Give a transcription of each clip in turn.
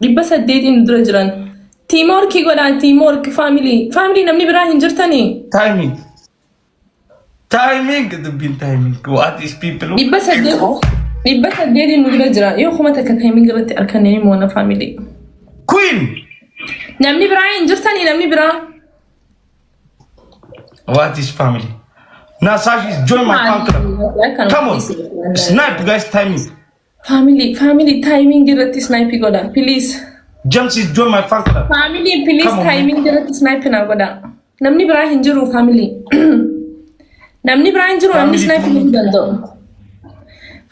Dibba saddeetiin dura jiran. Teamwork godhaa teamwork family. Family namni biraa hin jirtanii. Timing. Timing dubbiin timing. What is people? Dibba saddeetiin dura jira. Yoo kuma takka timing irratti argannee moona family. Queen. Namni biraa hin jirtanii namni biraa. What is family? Now Sashi is join my fan club. Come on. Snipe guys timing. Family timing irratti snipe godhaa please. James is join my fan club. Family please timing irratti snipe na godhaa. Namni biraa hin jiru family. Namni biraa hin jiru namni snipe hin danda'u.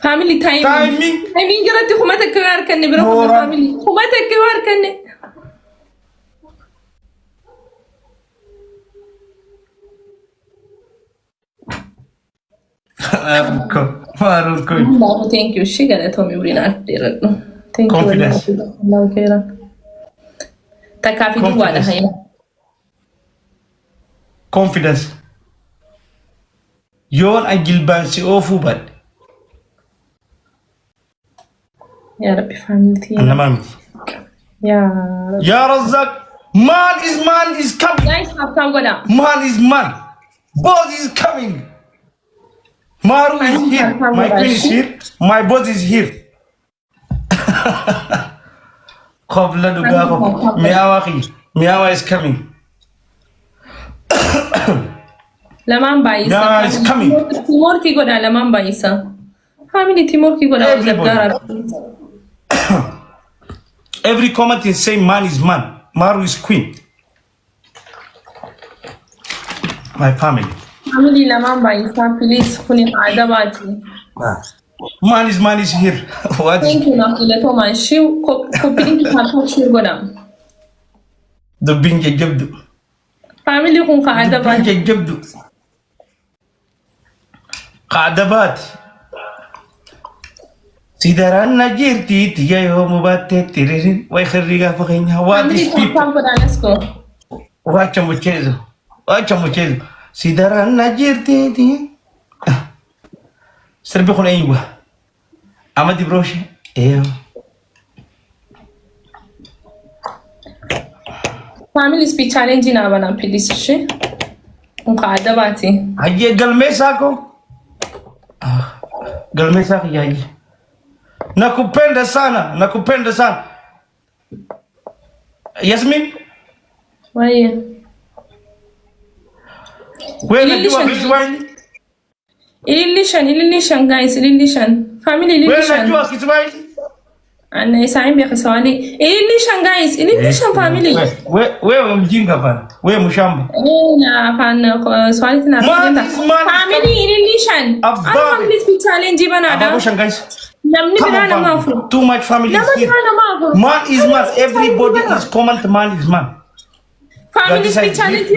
Family timing irratti kuma takka arganne bira kuma family. Kuma takka arganne. Maruko. Thank you. She got a Tommy Brinat. Thank you. Confidence. Takafi do what? Confidence. Yon a gilbansi ofu bad. Ya Rabbi family. Anamami. Ya Razak. Man is coming. Guys, have come go down. Man is man. Boss is coming. Maru is here. My queen is here. My boss is here. Koflaan dugaa kof. Miawa is coming. Laman baisa. Miawa is coming. Timor ki goda laman baisa. Family Timor ki goda Every comment is saying man is man. Maru is queen. My family. Family laman baisa. Please kuni ada bati. Man is here. What? Thank you, Nakila Thomas. She copying to her she goda. The binge jabdu. Family kung kaada bati. Binge jabdu. Kaadabat. Sidaran na jirti tiya yo mubate tiririn. Wai khariga fakainya. What is people? Wacha muchezo. Sidaran na jirti tiya. Serbi khuna iwa. Amadi broche. Family speech challenge na bana please she. Unka ada bati. Aye galmesa ko. Galmesa ki yaji. Nakupenda sana. Yasmin? Why? When you are Kiswahili? Illusion guys, illusion. Family illusion. When you are Kiswahili? And I sign be Kiswahili. Illusion guys, illusion family. Wewe mjinga bana. Wewe mshamba. Na fan Swahili na family illusion. Family speech challenge bana da. Guys. Too much family is here. Man is man. Everybody is common. Man is man. Family speech challenge.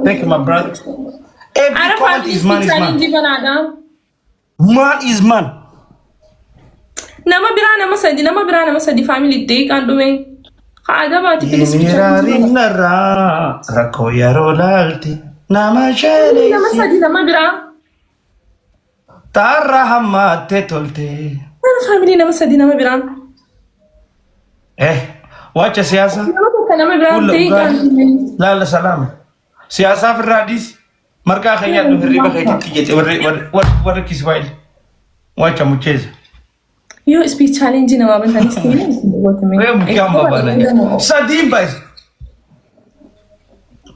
Thank you, my brother. Every comment is man is man. Man is man. Nama birana masadi family take and doing. Ada bati please speech challenge. Nara rakoya rolalti. Nama shele. Nama birana. Tarahama tolte. Mana family nama sadi nama biran. Wacha siasa. Nama biran La salam. Siasa Radis. Marka khayat no riba khayat tijete war Kiswahili. Wacha mucheza. Yo speech challenge na wabanta nistini. Wewe mkamba bana. Sadim bas.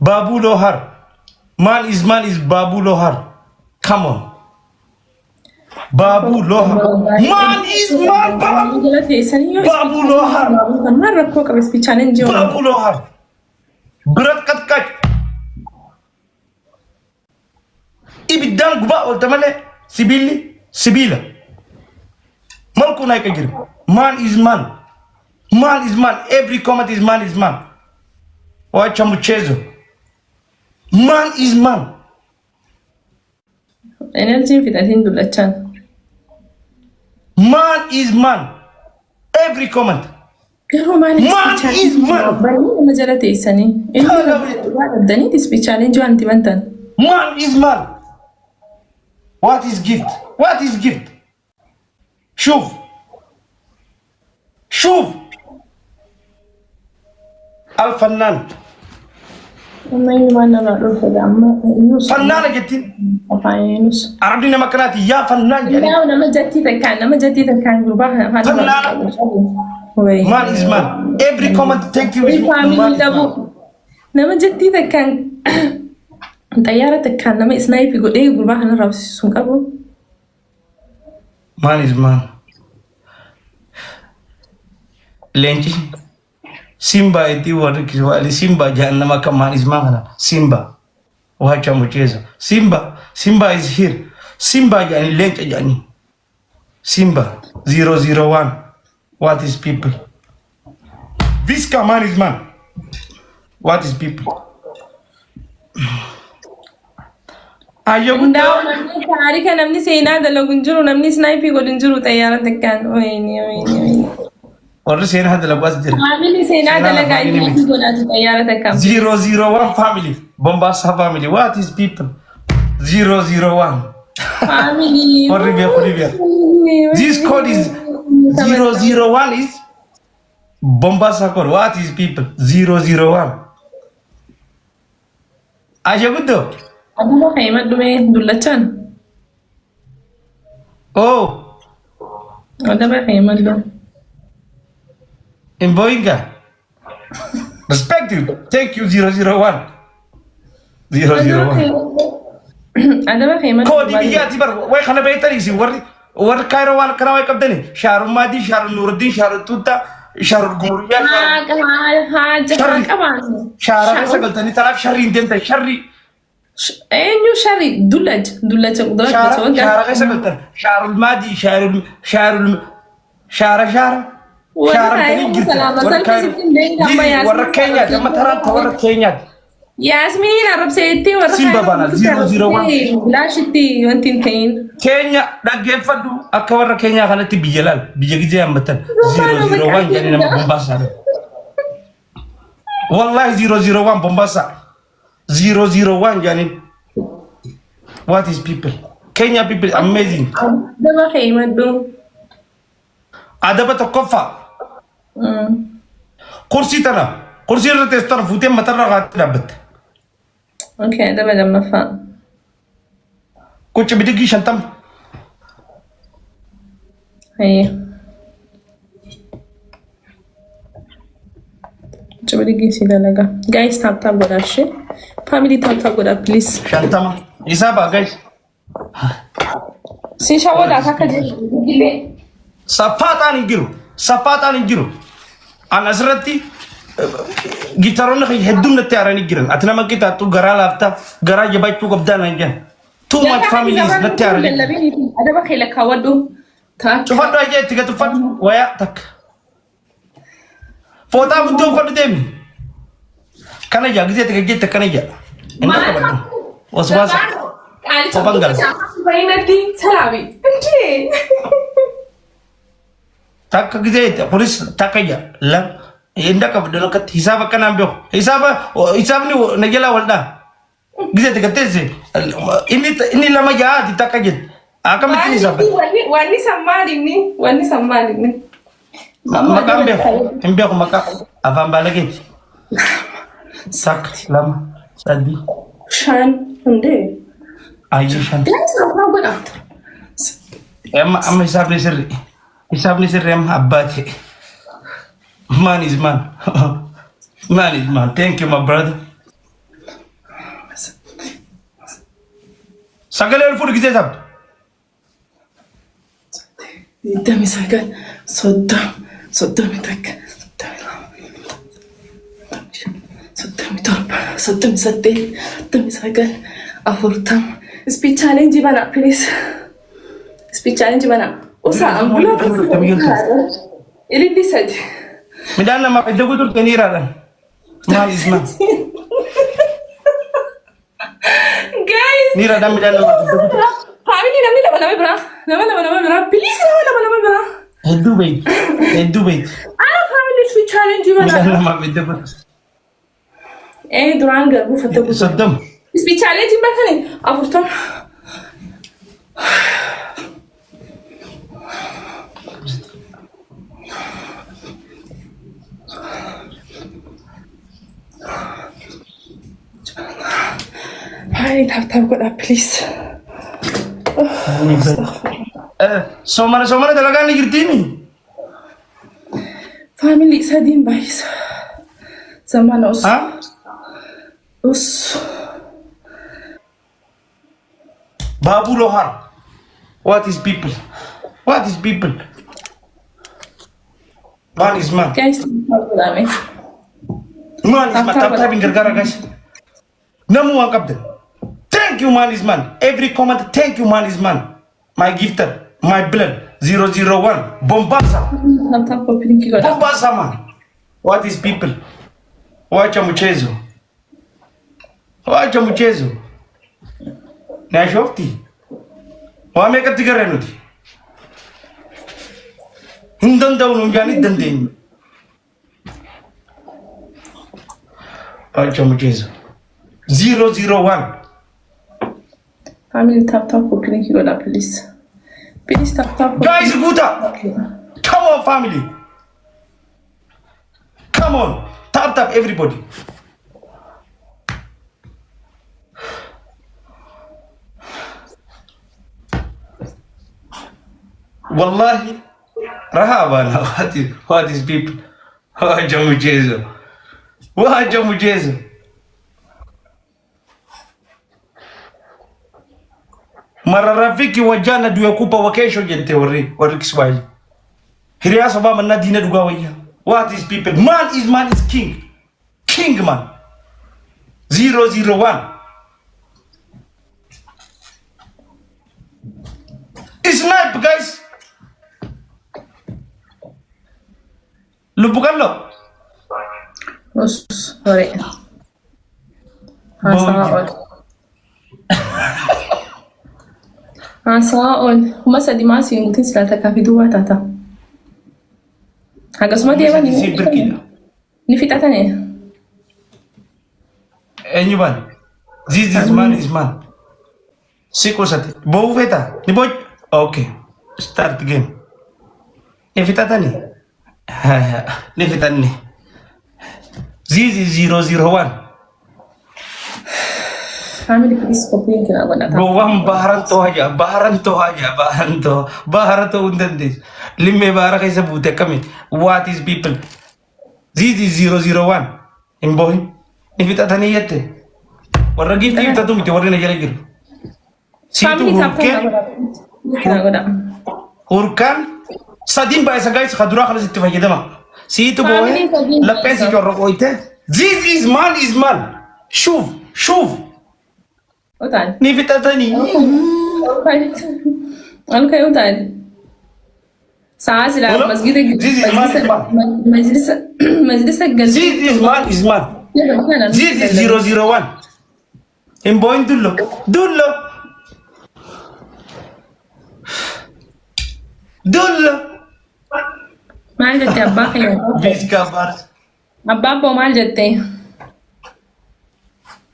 Babu Lohar. Man is Babu Lohar. Come on. Babu Lohar. Man is man. Babu Lohar. Babu Lohar. Berat kat. Ibidang guba ultamane sibila. Malku naik kagir. Man is man. Every comment is man. Wacha mchezo. Man is man. Energy fitatin dulachan. Man is man. Every comment. Man is man. Majalate isani. Dani this speech challenge anti bantan. Man is man. What is gift? Shuf. الفنان ما يمانا نروح دعما يوسف فنان جتين فاينوس عربنا مكانات يا فنان يعني لا أنا ما جتي تكان ما جتي تكان قربها فنان ما اسمه every comment thank you nama jetti takkan tayara takkan nama snipe go dai gurba hana rawsi sun kabo man is man lenchi simba eti wari kiswali simba jahannama kama man is man simba wacha mchezo simba is here simba jani lenchi jani simba 001 what is people Visca man is man what is people ayo ndaw namni tarika namni seenaa dalagun jiru namni snipe godin jiru tayara takkan oyni or seenaa dalagu as jira family seenaa dalaga itti godatu tayara takkan 001 family Bombasa family what is people 001 family Olivia this code is 001 is Bombasa code what is people 001 aja betul Aduh kaymat dume dulachan oh ada ba kaymat do in boinga respect you thank you 001 ada ba kaymat code biya tibar way khana baytari si war kairo wal kana way kabdani sharu madi sharu nuruddin sharu tuta sharu gumuriya shara sagaltani talak sharri indenta sharri اينو شاري دولج قدرات بتوقع شارع ايش قلت شعر المادي شعر ورا كينيا لما ترى ورا كينيا ياسمين عرب سيتي ورا سيمبا بانا 001 لا شتي وانتين كين كينيا دغ فدو اك ورا كينيا خلت بيجلال بيجي امبتن 001 يعني لما بومباسا والله 001 بومباسا 001 yani what is people Kenya people amazing dama khaymat do adaba tokofa kursi rate star fute matara gatabat okay daba lama fa kuch bidigi shantam hey Coba gisi dalaga. Guys, tap goda she. Family tap goda please. Shantama. Isaba guys. Si shawoda kaka je gile. Sapata ni giru. An azrati gitaron khi heddum na tiarani giran. Atna makita tu gara lafta gara jabay tu gabdana ngan. Too much families na tiarani. Ada ba khila kawadu. Ta. Tufadu aje tiga tufad waya tak. Foto betul foto dem. Karena ya gitu kita karena ya. Enak apa tu? Was. Apa enggak? Bayi nanti cerawi. Oke. Tak gitu polis tak aja. Lang. Enak apa dulu kat hisab kan ambil. Hisab ni najala walda. Gitu kita sih. Ini lama ya tak aja. Akan mesti hisab. Wani sama ini. Makambe, embe ko maka avamba lagi. Sak lama sadi. Shan hunde. Ayo shan. Am hisab ni sirri am abati. Man is man. Man is man. Thank you my brother. Sagale food gite sab. Dami sagal Soddom tak. Soddom sate. Dami sagal afurtam. Speech challenge bana please. Speech challenge bana. Usa ambulo. Ili disad. Midan nama pedagu tu kenira dan. Mal isma. Guys. Nira dan midan nama pedagu. Family namni nama bra. Nama please nama bra. Dubai. Ana family speech challenge bana. Midan nama pedagu. Duranga bu fatagu. Soddom. Speech challenge bakane. Afurtam. Tap got that, please. Somara dalagaan ni jirtini. Family sadin bais. Zamano Ha? us. Babu Lohar. What is people? What is people? Man is man. Guys, tap got me. Man is man. Tap in gargara guys. Namu ang kapten. Thank you man is man. Every comment thank you man is man. My gifter, my blood 001. Bombasa. Tap for pinky got. Bombasa man. What is people? Wacha mchezo. Wacha mchezo. Na shofti. Wameka tigarenuti. Hindanda ununjani dandeni. Wacha mchezo. 001. Family tap for pinky got that, please. Please tap for. Guys, Guta. Okay. Come on, family. Come on. Tap everybody. Wallahi. Rahabana. What is people? Wacha mchezo. Wacha mchezo. Mararafiki wa jana duya kupa wa kesho jente wari Kiswahili. Hiriya sababa na dina duga waya. What is people? Man is king. King man. 001. Snipe guys. Lupukan lo. Us, sorry. Saon. Kuma sa dimasi yung mutin sila takafiduwa tata. Hagas mo diya ba ni? Nifitata niya. Anyone. This is man is man. Siko sati. Bow feta. Ni boy. Okay. Start game. Nifitata ni. Nifitata ni. This is 001. Family please copy kina wala ta. Bawang baharan to undan this. Limme bara kay sa bute kami. What is people? This is 001. Imboy. Nifitata ni yete. Warra gift yung tatum ito warra na jala gir. Family tap kina wala. Urkan sadin ba sa guys khadura khalas ittifaqi dama. Si ito boy. La pensi ko roko ite. This is man. Shuf. Utan. Nifitata ni. Ano kayo utan? Sa sila masjid majlis gal. This is man. This is 001. Imboy dullo. Mal jatte abba kayo. Biska bar. Abba po mal jatte.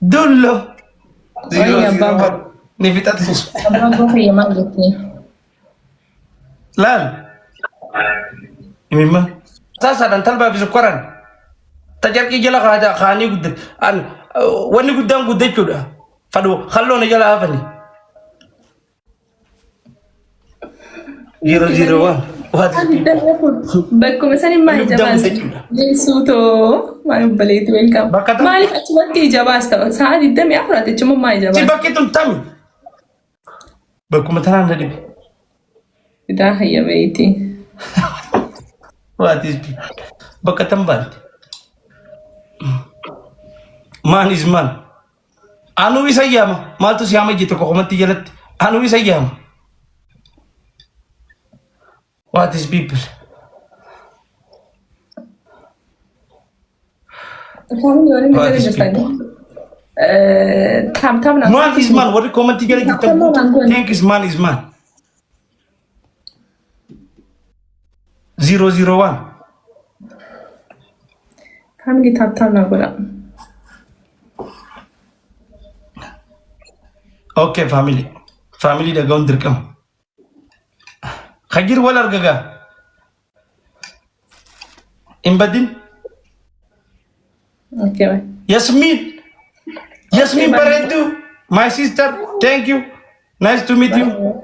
Dullo. Oye, abba. Nifitata ni. Abba po kayo mal jatte. Lan. Imimma. Sasa dan talba bisu Quran. Tajar ki jala khani gudde. An wani guddan gudde chuda. Fado khallo na jala afani. 001. Bakkuma sani mai jabas. Yesuto mai baleti welcome. Malik achwati jabas ta. Saadi dami afrate chuma mai jabas. Si bakitum tami. Bakkuma tanan da dibi. Ida hayya beiti. What is bakatan band? Man is man. Anu bisa yama. Mal tu siyama jito ko kumati jalat. Anu bisa yama. What is people? Family orang ni jadi jadi. Tam na. Man is man. What kumati jalat kita. Think is man. 001. Family tam na gula. Okay, family da gaun dirkam. Khajir wala argaga. Imbadin. Okay. Yasmin baredu. My sister, thank you. Nice to meet you.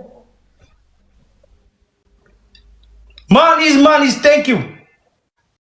Man is, thank you.